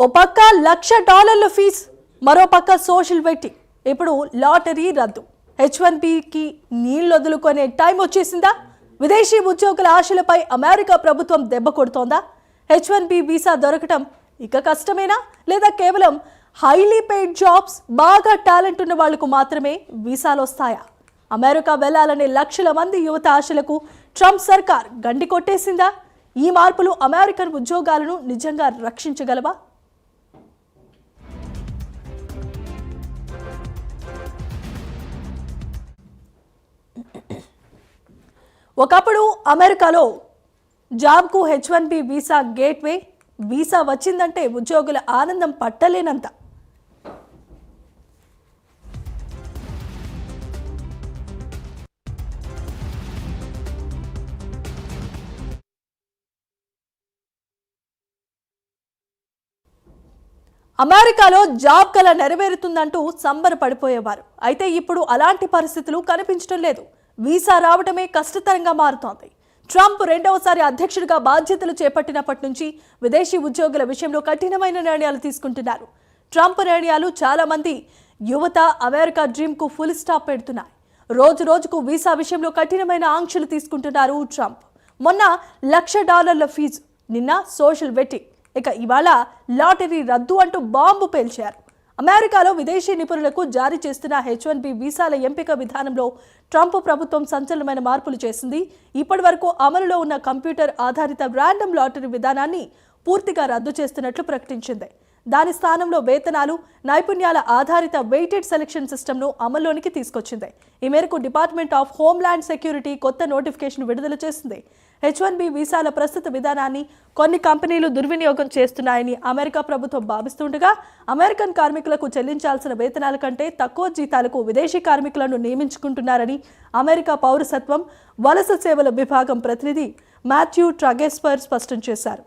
ఓ పక్క $1,00,000 ఫీజు, మరో పక్క సోషల్ వెట్టింగ్. ఇప్పుడు లాటరీ రద్దు. H1Bకి నీళ్లు వదులుకునే టైం వచ్చేసిందా? విదేశీ ఉద్యోగుల ఆశలపై అమెరికా ప్రభుత్వం దెబ్బ కొడుతోందా? H1B వీసా దొరకటం ఇక కష్టమేనా, లేదా కేవలం హైలీ పెయిడ్ జాబ్స్, బాగా టాలెంట్ ఉన్న వాళ్లకు మాత్రమే వీసాలు వస్తాయా? అమెరికా వెళ్లాలనే లక్షల మంది యువత ఆశలకు ట్రంప్ సర్కార్ గండి కొట్టేసిందా? ఈ మార్పులు అమెరికన్ ఉద్యోగాలను నిజంగా రక్షించగలవా? ఒకప్పుడు అమెరికాలో జాబ్కు H1B వీసా గేట్వే. వీసా వచ్చిందంటే ఉద్యోగుల ఆనందం పట్టలేనంత. అమెరికాలో జాబ్ కల నెరవేరుతుందంటూ సంబరపడిపోయేవారు. అయితే ఇప్పుడు అలాంటి పరిస్థితులు కనిపించడం లేదు. వీసా రావడమే కష్టతరంగా మారుతోంది. ట్రంప్ రెండవసారి అధ్యక్షుడిగా బాధ్యతలు చేపట్టినప్పటి నుంచి విదేశీ ఉద్యోగుల విషయంలో కఠినమైన నిర్ణయాలు తీసుకుంటున్నారు. ట్రంప్ నిర్ణయాలు చాలా మంది యువత అమెరికా డ్రీమ్కు ఫుల్ స్టాప్ పెడుతున్నాయి. రోజు రోజుకు వీసా విషయంలో కఠినమైన ఆంక్షలు తీసుకుంటున్నారు ట్రంప్. మొన్న $1,00,000 ఫీజు, నిన్న సోషల్ వెట్టింగ్, ఇక ఇవాళ లాటరీ రద్దు అంటూ బాంబు పేల్చారు. అమెరికాలో విదేశీ నిపుణులకు జారీ చేస్తున్న H1B వీసాల ఎంపిక విధానంలో ట్రంప్ ప్రభుత్వం సంచలనమైన మార్పులు చేసింది. ఇప్పటి వరకు అమలులో ఉన్న కంప్యూటర్ ఆధారిత ర్యాండమ్ లాటరీ విధానాన్ని పూర్తిగా రద్దు చేస్తున్నట్లు ప్రకటించింది. దాని స్థానంలో వేతనాలు, నైపుణ్యాల ఆధారిత వెయిటెడ్ సెలక్షన్ సిస్టమ్ను అమల్లోనికి తీసుకొచ్చింది. ఈ మేరకు డిపార్ట్మెంట్ ఆఫ్ హోమ్ల్యాండ్ సెక్యూరిటీ కొత్త నోటిఫికేషన్ విడుదల చేసింది. H1B వీసాల ప్రస్తుత విధానాన్ని కొన్ని కంపెనీలు దుర్వినియోగం చేస్తున్నాయని అమెరికా ప్రభుత్వం భావిస్తుండగా, అమెరికన్ కార్మికులకు చెల్లించాల్సిన వేతనాల కంటే తక్కువ జీతాలకు విదేశీ కార్మికులను నియమించుకుంటున్నారని అమెరికా పౌరసత్వం, వలస సేవల విభాగం ప్రతినిధి మాథ్యూ ట్రగెస్పర్ స్పష్టం చేశారు.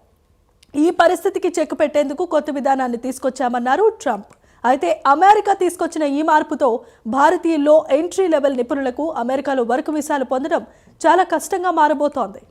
ఈ పరిస్థితికి చెక్ పెట్టేందుకు కొత్త విధానాన్ని తీసుకొచ్చామన్నారు ట్రంప్. అయితే అమెరికా తీసుకొచ్చిన ఈ మార్పుతో భారతీయుల్లో ఎంట్రీ లెవెల్ నిపుణులకు అమెరికాలో వర్క్ వీసాలు పొందడం చాలా కష్టంగా మారబోతోంది.